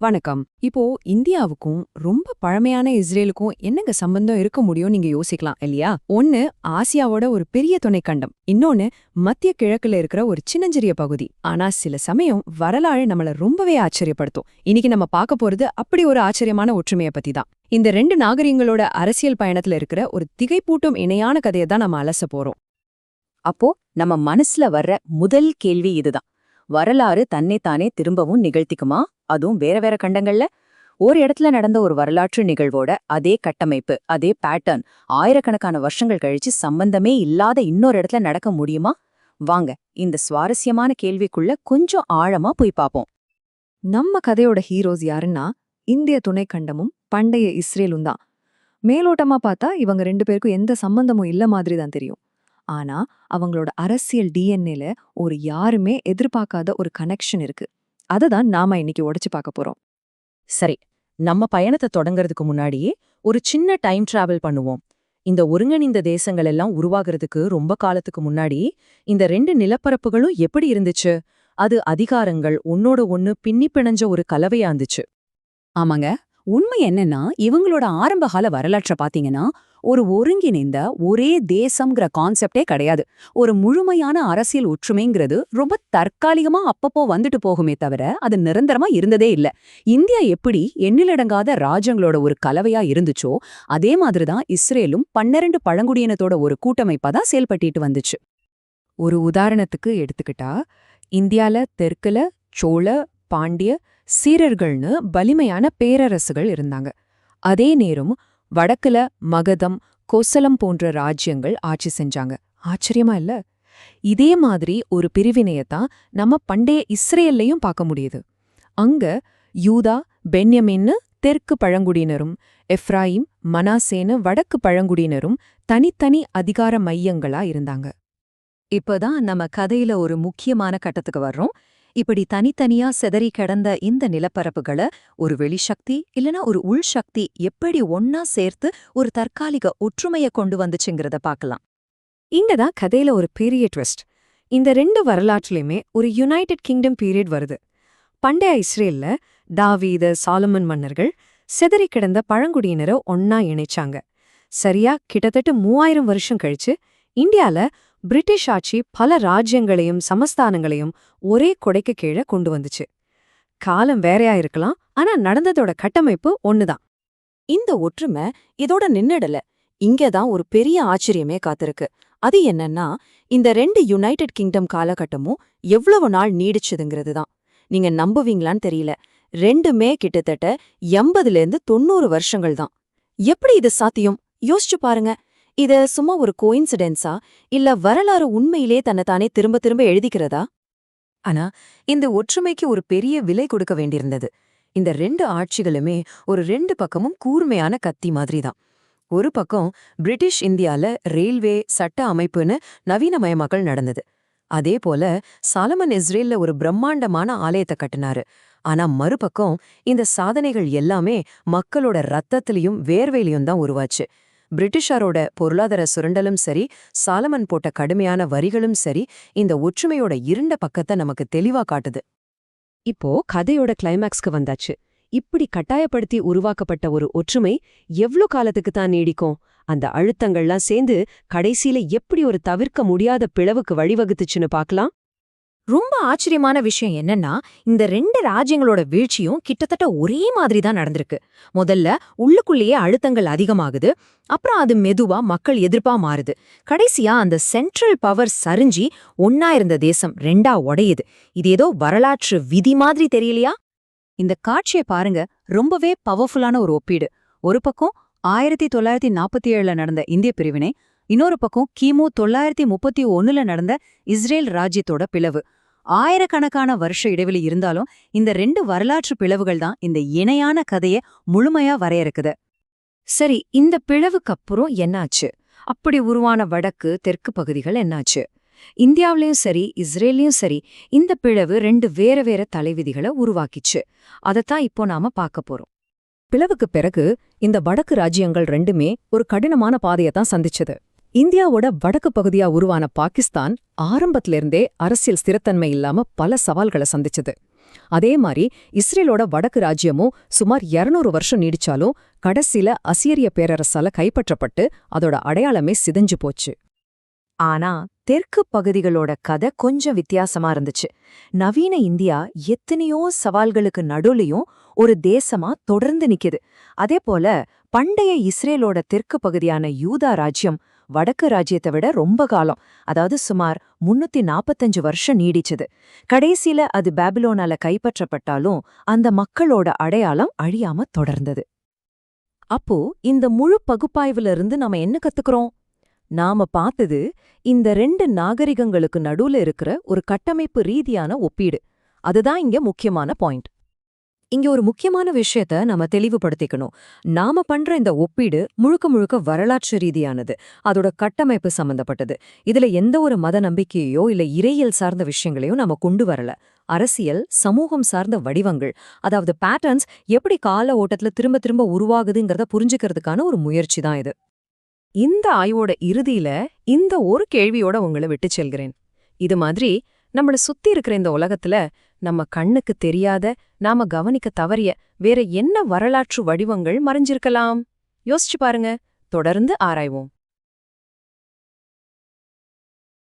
வணக்கம். இப்போ இந்தியாவுக்கும் ரொம்ப பழமையான இஸ்ரேலுக்கும் என்னங்க சம்பந்தம் இருக்க முடியும் நீங்க யோசிக்கலாம் இல்லையா? ஒன்னு ஆசியாவோட ஒரு பெரிய துணைக்கண்டம், இன்னொன்னு மத்திய கிழக்குல இருக்கிற ஒரு சின்னஞ்சிறிய பகுதி. ஆனா சில சமயம் வரலாறு நம்மள ரொம்பவே ஆச்சரியப்படுத்தும். இன்னைக்கு நம்ம பார்க்க போறது அப்படி ஒரு ஆச்சரியமான ஒற்றுமையை பத்தி தான். இந்த ரெண்டு நாகரிகங்களோட அரசியல் பயணத்துல இருக்கிற ஒரு திகைப்பூட்டும் இணையான கதையை தான் நம்ம அலச போறோம். அப்போ நம்ம மனசுல வர்ற முதல் கேள்வி இதுதான். வரலாறு தன்னைத்தானே திரும்பவும் நிகழ்த்திக்குமா? அதுவும் வேற வேற கண்டங்கள்ல. ஒரு இடத்துல நடந்த ஒரு வரலாற்று நிகழ்வோட அதே கட்டமைப்பு, அதே பேட்டர்ன் ஆயிரக்கணக்கான வருஷங்கள் கழிச்சு சம்பந்தமே இல்லாத இன்னொரு இடத்துல நடக்க முடியுமா? வாங்க இந்த சுவாரஸ்யமான கேள்விக்குள்ள கொஞ்சம் ஆழமா போய் பார்ப்போம். நம்ம கதையோட ஹீரோஸ் யாருன்னா இந்திய துணைக்கண்டமும் பண்டைய இஸ்ரேலும் தான். மேலோட்டமா பார்த்தா இவங்க ரெண்டு பேருக்கும் எந்த சம்பந்தமும் இல்ல மாதிரி தான் தெரியும். ஆனா அவங்களோட அரசியல் டிஎன்ஏல ஒரு யாருமே எதிர்பார்க்காத ஒரு கனெக்ஷன் இருக்கு. அததான் நாம இன்னைக்கு உடைச்சு பார்க்க போறோம். சரி, நம்ம பயணத்தை தொடங்கறதுக்கு முன்னாடியே ஒரு சின்ன டைம் டிராவல் பண்ணுவோம். இந்த ஒருங்கிணைந்த தேசங்கள் எல்லாம் உருவாகிறதுக்கு ரொம்ப காலத்துக்கு முன்னாடி இந்த ரெண்டு நிலப்பரப்புகளும் எப்படி இருந்துச்சு? அது அதிகாரங்கள் ஒன்னோட ஒன்னு பின்னி பிணைஞ்ச ஒரு கலவையா இருந்துச்சு. ஆமாங்க. உண்மை என்னன்னா, இவங்களோட ஆரம்பகால வரலாற்றை பாத்தீங்கன்னா, ஒரு ஒருங்கிணைந்த ஒரே தேசம்ங்கிற கான்செப்டே கிடையாது. ஒரு முழுமையான அரசியல் ஒற்றுமைங்கிறது ரொம்ப தற்காலிகமா அப்பப்போ வந்துட்டு போகுமே தவிர அது நிரந்தரமா இருந்ததே இல்ல. இந்தியா எப்படி எண்ணிலடங்காத ராஜ்யங்களோட ஒரு கலவையா இருந்துச்சோ, அதே மாதிரிதான் இஸ்ரேலும் 12 பழங்குடியினத்தோட ஒரு கூட்டமைப்பா தான் செயல்பட்டு வந்துச்சு. ஒரு உதாரணத்துக்கு எடுத்துக்கிட்டா, இந்தியால தெற்குல சோழ, பாண்டிய, சீரர்கள்னு வலிமையான பேரரசுகள் இருந்தாங்க. அதே நேரம் வடக்குல மகதம், கோசலம் போன்ற ராஜ்யங்கள் ஆட்சி செஞ்சாங்க. ஆச்சரியமா இல்ல? இதே மாதிரி ஒரு பிரிவினையத்தான் நம்ம பண்டைய இஸ்ரேல்லையும் பார்க்க முடியுது. அங்க யூதா, பென்யமின்னு தெற்கு பழங்குடியினரும், எஃப்ராயிம், மனாசேன்னு வடக்கு பழங்குடியினரும் தனித்தனி அதிகார மையங்களா இருந்தாங்க. இப்பதான் நம்ம கதையில ஒரு முக்கியமான கட்டத்துக்கு வர்றோம். இப்படி தனித்தனியா செதறி கிடந்த இந்த நிலப்பரப்புகளை ஒரு வெளிசக்தி இல்லனா ஒரு உள்சக்தி எப்படி ஒன்னா சேர்த்து ஒரு தற்காலிக ஒற்றுமையை கொண்டு வந்துச்சுங்கிறத பார்க்கலாம். இங்கதான் கதையில ஒரு பெரிய ட்விஸ்ட். இந்த ரெண்டு வரலாற்றுலயுமே ஒரு யுனைடெட் கிங்டம் பீரியட் வருது. பண்டைய இஸ்ரேல்ல தாவீது, சாலமன் மன்னர்கள் செதறி கிடந்த பழங்குடியினரை ஒன்னா இணைச்சாங்க. சரியா கிட்டத்தட்ட 3000 வருஷம் கழிச்சு இந்தியால பிரிட்டிஷ் ஆட்சி பல ராஜ்யங்களையும் சமஸ்தானங்களையும் ஒரே கொடைக்கு கீழே கொண்டு வந்துச்சு. காலம் வேறையா இருக்கலாம், ஆனா நடந்ததோட கட்டமைப்பு ஒண்ணுதான். இந்த ஒற்றுமை இதோட நின்னுடல. இங்கதான் ஒரு பெரிய ஆச்சரியமே காத்திருக்கு. அது என்னன்னா, இந்த ரெண்டு யுனைடெட் கிங்டம் காலகட்டமும் எவ்வளவு நாள் நீடிச்சதுங்கிறது தான். நீங்க நம்புவீங்களான்னு தெரியல, ரெண்டுமே கிட்டத்தட்ட 80லேருந்து 90 வருஷங்கள் தான். எப்படி இது சாத்தியம்? யோசிச்சு பாருங்க. இது சும்மா ஒரு கோயின்சிடென்ஸா, இல்ல வரலாறு உண்மையிலே தன்னைத்தானே திரும்ப திரும்ப எழுதிக்கிறதா? ஆனா இந்த ஒற்றுமைக்கு ஒரு பெரிய விலை கொடுக்க வேண்டியிருந்தது. இந்த ரெண்டு ஆட்சிகளுமே ஒரு ரெண்டு பக்கமும் கூர்மையான கத்தி மாதிரி தான். ஒரு பக்கம் பிரிட்டிஷ் இந்தியால ரயில்வே, சட்ட அமைப்புன்னு நவீனமயமாக்கல் நடந்தது. அதே போல சாலமன் இஸ்ரேல்ல ஒரு பிரம்மாண்டமான ஆலயத்தை கட்டினாரு. ஆனா மறுபக்கம் இந்த சாதனைகள் எல்லாமே மக்களோட ரத்தத்திலையும் வேர்வையிலையும் தான் உருவாச்சு. பிரிட்டிஷாரோட பொருளாதார சுரண்டலும் சரி, சாலமன் போட்ட கடுமையான வரிகளும் சரி, இந்த ஒற்றுமையோட இருண்ட பக்கத்தை நமக்கு தெளிவா காட்டுது. இப்போ கதையோட கிளைமேக்ஸ்க்கு வந்தாச்சு. இப்படி கட்டாயப்படுத்தி உருவாக்கப்பட்ட ஒரு ஒற்றுமை எவ்ளோ காலத்துக்கு தான் நீடிக்கும்? அந்த அழுத்தங்கள்லாம் சேர்ந்து கடைசியில எப்படி ஒரு தவிர்க்க முடியாத பிளவுக்கு வழிவகுத்துச்சுன்னு பார்க்கலாம். ரொம்ப ஆச்சரியமான விஷயம் என்னன்னா, இந்த ரெண்டு ராஜ்யங்களோட வீழ்ச்சியும் கிட்டத்தட்ட ஒரே மாதிரி தான் நடந்திருக்கு. முதல்ல உள்ளுக்குள்ளேயே அழுத்தங்கள் அதிகமாகுது, அப்புறம் அது மெதுவா மக்கள் எதிர்ப்பா மாறுது. கடைசியா அந்த சென்ட்ரல் பவர் சரிஞ்சி ஒன்னா இருந்த தேசம் ரெண்டா உடையுது. இது ஏதோ வரலாற்று விதி மாதிரி தெரியலையா? இந்த காட்சியை பாருங்க, ரொம்பவே பவர்ஃபுல்லான ஒரு ஒப்பீடு. ஒரு பக்கம் 1947ல நடந்த இந்திய பிரிவினை, இன்னொரு பக்கம் கிமு 931ல நடந்த இஸ்ரேல் ராஜ்யத்தோட பிளவு. ஆயிரக்கணக்கான வருஷ இடைவெளி இருந்தாலும் இந்த ரெண்டு வரலாற்று பிளவுகள் தான் இந்த இணையான கதையை முழுமையா வரையறுக்குது. சரி, இந்த பிளவுக்கு அப்புறம் என்னாச்சு? அப்படி உருவான வடக்கு, தெற்கு பகுதிகள் என்னாச்சு? இந்தியாவிலயும் சரி, இஸ்ரேலையும் சரி, இந்த பிளவு ரெண்டு வேற வேற தலைவிதிகளை உருவாக்கிச்சு. அதைத்தான் இப்போ நாம பார்க்க போறோம். பிளவுக்கு பிறகு இந்த வடக்கு ராஜ்யங்கள் ரெண்டுமே ஒரு கடினமான பாதையத்தான் சந்திச்சது. இந்தியாவோட வடக்கு பகுதியா உருவான பாகிஸ்தான் ஆரம்பத்திலிருந்தே அரசியல் ஸ்திரத்தன்மை இல்லாம பல சவால்களை சந்திச்சது. அதே மாதிரி இஸ்ரேலோட வடக்கு ராஜ்யமும் சுமார் 200 வருஷம் நீடிச்சாலும் கடைசில அசீரிய பேரரசால கைப்பற்றப்பட்டு அதோட அடையாளமே சிதைஞ்சு போச்சு. ஆனா தெற்கு பகுதிகளோட கதை கொஞ்சம் வித்தியாசமா இருந்துச்சு. நவீன இந்தியா எத்தனையோ சவால்களுக்கு நடுவுலயும் ஒரு தேசமா தொடர்ந்து நிக்குது. அதே போல பண்டைய இஸ்ரேலோட தெற்கு பகுதியான யூதா ராஜ்யம் வடக்கு ராஜ்யத்தை விட ரொம்ப காலம், அதாவது சுமார் 345 வருஷம் நீடிச்சது. கடைசியில அது பாபிலோனால கைப்பற்றப்பட்டாலும் அந்த மக்களோட அடையாளம் அழியாம தொடர்ந்தது. அப்போ இந்த முழு பகுப்பாய்வுல இருந்து நாம என்ன கத்துக்கிறோம்? நாம பார்த்தது இந்த 2 நாகரிகங்களுக்கு நடுவுல இருக்கிற ஒரு கட்டமைப்பு ரீதியான ஒப்பீடு. அதுதான் இங்க முக்கியமான பாயிண்ட். இங்க ஒரு முக்கியமான விஷயத்த நம்ம தெளிவுபடுத்திக்கணும். நாம பண்ற இந்த ஒப்பீடு முழுக்க முழுக்க வரலாற்று ரீதியானது, அதோட கட்டமைப்பு சம்பந்தப்பட்டது. இதுல எந்த ஒரு மத நம்பிக்கையோ இல்ல இறையியல் சார்ந்த விஷயங்களையும் நாம கொண்டு வரல. அரசியல், சமூகம் சார்ந்த வடிவங்கள், அதாவது பேட்டர்ன்ஸ் எப்படி கால ஓட்டத்துல திரும்ப திரும்ப உருவாகுதுங்கிறத புரிஞ்சுக்கிறதுக்கான ஒரு முயற்சி தான் இது. இந்த ஆய்வோட இறுதியில இந்த ஒரு கேள்வியோட உங்களை விட்டு செல்கிறேன். இது மாதிரி நம்மள சுத்தி இருக்கிற இந்த உலகத்துல நம்ம கண்ணுக்கு தெரியாத, நாம கவனிக்க தவறிய வேற என்ன வரலாற்று வடிவங்கள் மறைஞ்சிருக்கலாம்? யோசிச்சு பாருங்க. தொடர்ந்து ஆராய்வோம்.